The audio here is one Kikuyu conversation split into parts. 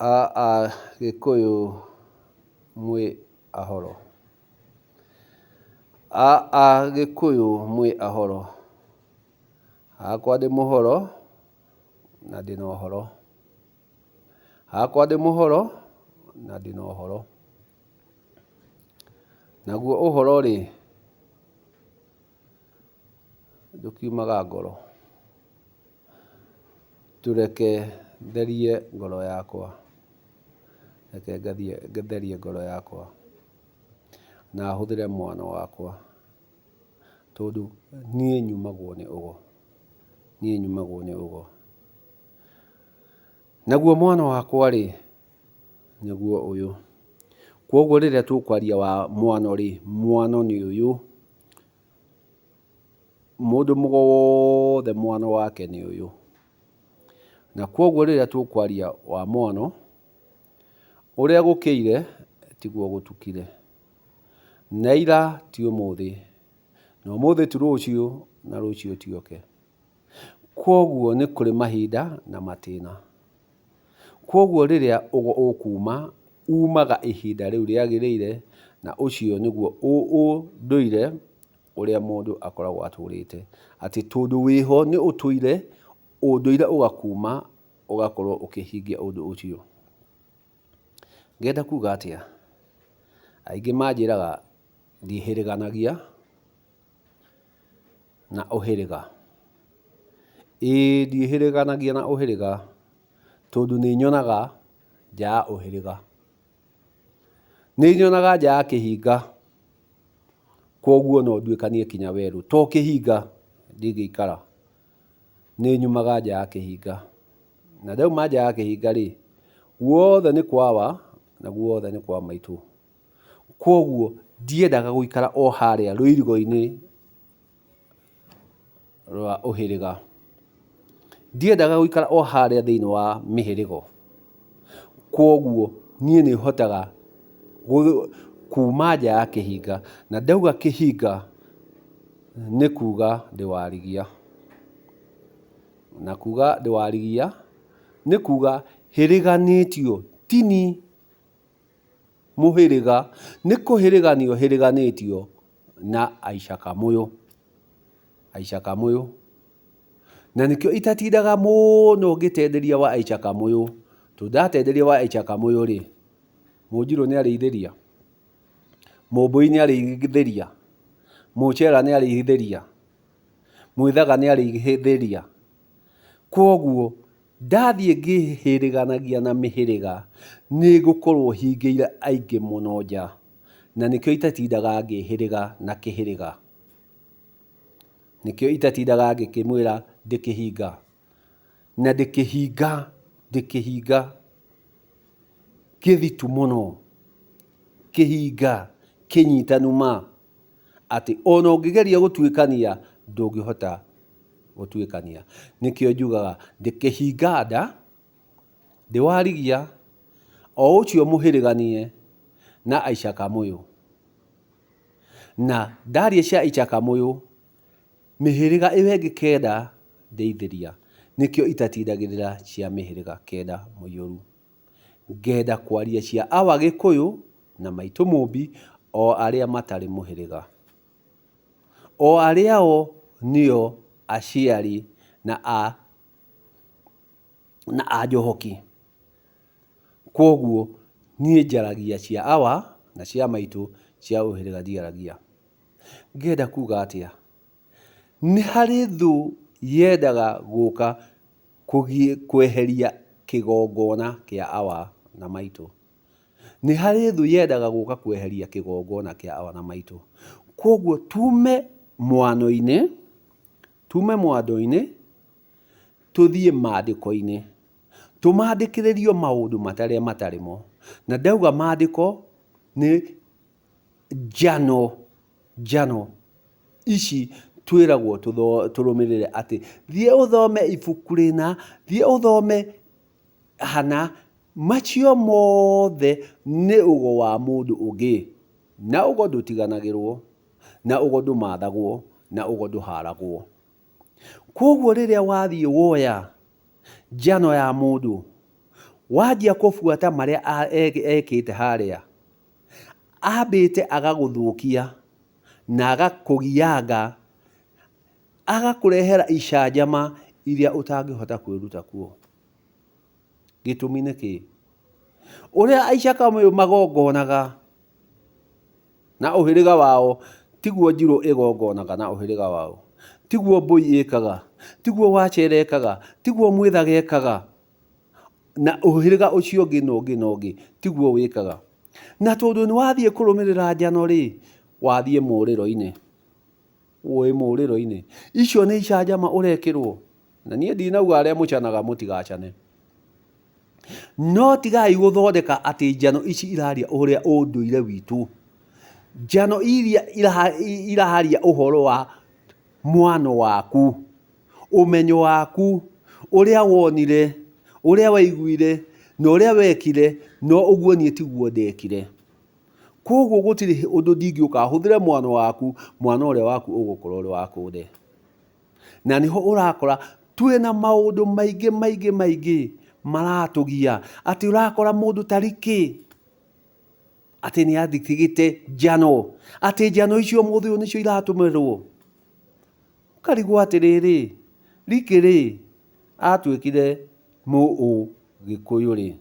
Gĩkũyũ mwĩ ahoro. Gĩkũyũ mwĩ ahoro. Hakwa ndĩ mũhoro na ndĩna ũhoro. Hakwa ndĩ mũhoro na ndĩna ũhoro. Naguo ũhoro rĩ, ndũkiumaga ngoro. Tũreke therie ngoro yakwa. Reke therie ngoro yakwa na hũthĩre mwana wakwa, tondũ niĩ nyumagwo nĩ ũgo. Niĩ nyumagwo nĩ ũgo. Naguo mwana wakwa rĩ, nĩguo ũyũ. Kwoguo rĩrĩa tũkwaria wa mwano rĩ, mwano nĩ ũyũ. Mũndũ wothe mwano wake nĩ ũyũ. Na kwoguo rĩrĩa tũkwaria wa mwano, ũrĩa gũkĩire tiguo gũtukire. Na ira ti ũmũthĩ, na ũmũthĩ ti rũciũ, na rũciũ ti oke. Kwoguo nĩ kũrĩ mahinda na matĩna. Kwoguo rĩrĩa ũgo ũkuma, umaga ihinda rĩu rĩagĩrĩire, na ũcio nĩguo ũndũire ũrĩa mũndũ akoragwo atũrĩte. Atĩ tondũ wĩho nĩ ũtũire, ũndũire ũgakuma, ũgakorwo ũkĩhingia ũndũ ũcio. Ngenda kuga atĩa? Aingĩ manjĩraga ndiĩhĩrĩganagia na ũhĩrĩga. Ĩĩ ndiĩhĩrĩganagia na ũhĩrĩga, tondũ nĩ nyonaga nja ya ũhĩrĩga. Nĩ nyonaga nja ya kĩhinga. Kwoguo no nduĩkanie kinya werũ. To kĩhinga ndingĩikara. Nĩ nyumaga nja ya kĩhinga. Na ndauma nja ya kĩhinga rĩ, guothe nĩ kwawa na guothe nĩ kwa maitũ. Kwoguo ndiendaga gũikara o harĩa rũirigo-inĩ rwa ũhĩrĩga. Ndiendaga gũikara o harĩa thĩinĩ wa mĩhĩrĩgo. Kwoguo niĩ nĩ hotaga kuma nja ya kĩhinga. Na ndauga kĩhinga nĩ kuga ndĩwarigia. Na kuga ndĩwarigia nĩ kuga hĩrĩganĩtio ti ni mũhĩrĩga. Nĩ kũhĩrĩganio hĩrĩganĩtio na Aica Kamũyũ. Aica Kamũyũ. Na nĩkĩo itatindaga mũno ngĩtenderia wa Aica Kamũyũ. Tondũ ndatenderia wa Aica Kamũyũ rĩ, Mũnjirũ nĩ arĩithĩria, Mũmbũi nĩ arĩithĩria, Mũchera nĩ arĩithĩria, Mwĩthaga nĩ arĩithĩria. Kwoguo ndathiĩ ngĩhĩrĩganagia na mĩhĩrĩga, nĩ ngũkorwo hingĩire aingĩ mũno nja. Na nĩkĩo itatindaga ngĩhĩrĩga na kĩhĩrĩga. Nĩkĩo itatindaga ngĩkĩmwĩra ndĩkĩhinga. Na ndĩkĩhinga kĩthitu mũno. Kĩhinga kĩnyitanu ma. Atĩ ona ũngĩgeria gũtuĩkania ndũngĩhota gũtuĩkania. Nĩkĩo njugaga ndĩkĩhinga nda, ndĩwarigia, o ũcio mũhĩrĩganie na Aica Kamũyũ. Na ndaria cia Aica Kamũyũ, mĩhĩrĩga ĩyo ĩngĩ kenda ndeithĩria. Nĩkĩo itatindagĩrĩra cia mĩhĩrĩga kenda mũiyũru. Ngenda kwaria cia awa Gĩkũyũ na maitũ Mũmbi, o arĩa matarĩ mũhĩrĩga. O arĩa o nĩo aciari na a Njohoki. Kwoguo niĩ njaragia cia awa na cia maitũ, cia ũhĩrĩga ndiaragia. Ngenda kuga atĩa? Nĩ harĩ thũ yendaga gũka kweheria kĩgongona kĩa awa na maitũ. Nĩ harĩ thũ yendaga gũka kweheria kĩgongona kĩa awa na maitũ. Kwoguo tume mwano-inĩ, tũthiĩ maandĩko-inĩ. Tũmandĩkĩrĩrio maũndũ matarĩ mo. Na ndauga maandĩko nĩ njano ici twĩragwo tũrũmĩrĩre atĩ thiĩ ũthome ibuku rĩna, thiĩ ũthome hana. Macio mothe nĩ ũgo wa mũndũ ũngĩ. Na ũgo ndũtiganagĩrwo, na ũgo ndũmathagwo, na ũgo ndũharagwo. Kwoguo rĩrĩa wathiĩ woya njano ya mũndũ, wajia kubuata maria ekite haria ambite agaguthukia na agakugianga agakurehera icanjama iria utangihota kwiruta kuo. Gitumi niki uria Aikakamau magongonaga na uhiriga wao tiguo Njirũ igongonaga na uhiriga wao, tiguo Mbũi ikaga, tiguo Wacera ikaga, tiguo Mwithaga ikaga, na uhiriga ucio ngi tiguo wikaga. Na tondu ni wathie kurumirira njano ri, wathie muriro-ini, wi muriro-ini, icio ni icanjama urekirwo. Na nie ndinauga aria mucanaga mutigacane, no tigai guthondeka ati njano ici iraria uria unduire witu, njano iria iraharia uhoro wa mwano waku, umenyo waku, uria wonire, uria waiguire, na uria wekire, no uguo nie tiguo ndekire. Koguo gutiri undu ndingiuka huthire mwano waku, mwana uria waku ugukorwo uri wa kunde. Na niho urakora twina maundu maingi maratugia, ati urakora mundu tariki ati ni athikigite njano, ati njano icio muthi uyu nicio iratumirwo. Ukarigwo atiriri, rikiri atwikire muu Gikuyu ri,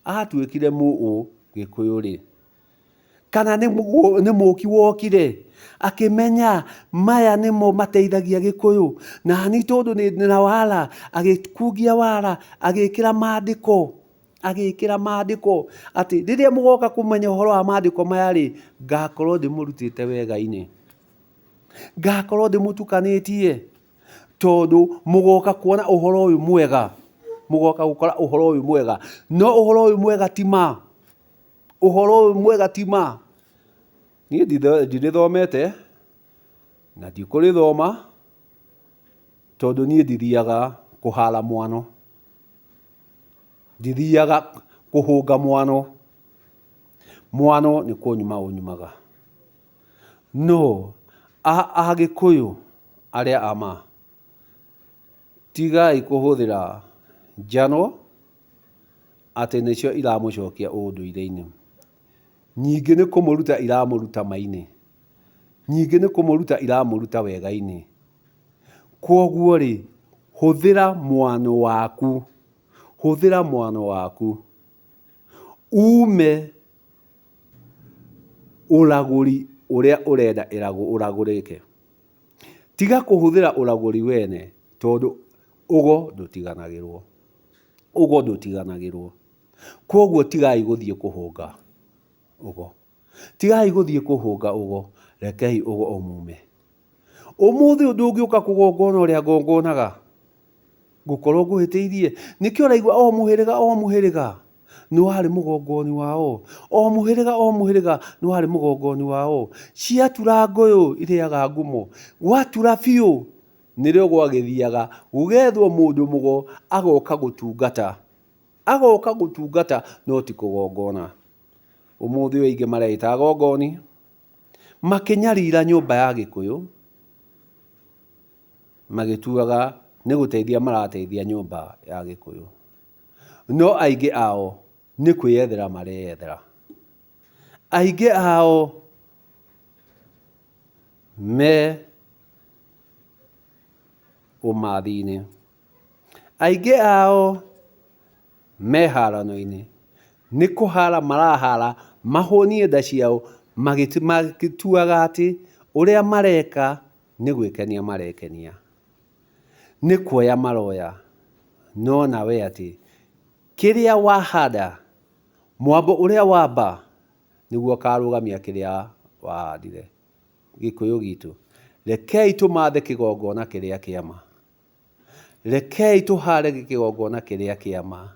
atwikire muu Gikuyu ri, kana ni muki wokire akimenya maya nimo mateithagia Gikuyu, na ni tondu ni na wara agikungia wara agikira maandiko ati riria mugoka kumenya uhoro wa maandiko maya ri, ngakorwo ndimurutite wega-ini, ngakorwo ndimutukanitie, tondu mugoka kuona uhoro uyu mwega, mugoka gukora uhoro uyu mwega, no uhoro uyu mwega tima, uhoro uyu mwega tima. Nie ndithomete na ndikurithoma tondu nie ndithiaga kuhala mwano, ndithiaga kuhunga mwano. Mwano ni kunyuma unyumaga. No Agikuyu aria ama, tigai kuhuthira njano ati nicio iramucokia unduire-ini. Nyingi ni kumuruta iramuruta maini, nyingi ni kumuruta iramuruta wega-ini. Koguo ri, huthira mwano waku, huthira mwano waku ume uraguri uria urenda uragurike. Tiga kuhuthira uraguri wene, tondu ugo ndutiganagirwo. Koguo tigai guthie kuhunga ugo, tigai guthie kuhunga ugo, rekei ugo umume. Umuthi ndungiuka kugongona uria ngongonaga, ngukorwo nguhitiirie. Nikio raigua o muhiriga ni wari mugongoni wao, o muhiriga ni wari mugongoni wao. Ciatura Ngũyũ iriaga ngumo, gwatura biu nirio gwagithiaga gugethwo mundu mugo agoka gutungata, no ti kugongona. Umuthi wingi mareita gongoni, makinyarira nyumba ya Gikuyu, magituaga ni guteithia marateithia nyumba ya Gikuyu, no aingi ao ni kwiyethera mareyethera. Aingi ao me umathi-ini, aingi ao me harano-ini, ni kuhara marahara mahonie nda ciao, magituaga ati uria mareka ni gwikenia marekenia, ni kuoya maroya. No nawe ati kiria wahanda, mwambo uria wamba niguo karugamia kiria wahandire. Gikuyu gitu, rekei tumathe kigongona kiria kiama, rekei tuhare kigongona kiria kiama,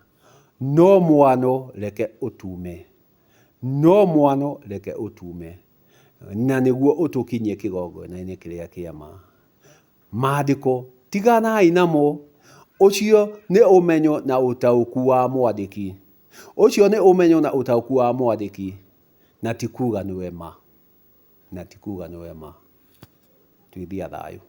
no mwano reke utume, no mwano reke utume, na niguo utukinyie kigongona-ini kiria kiama. Maandiko tiganai namo, ucio ni umenyo na utauku wa mwandiki, ucio ni umenyo na utauku wa mwandiki, na tikuga ni wema, na tikuga ni wema. Twithia thayo.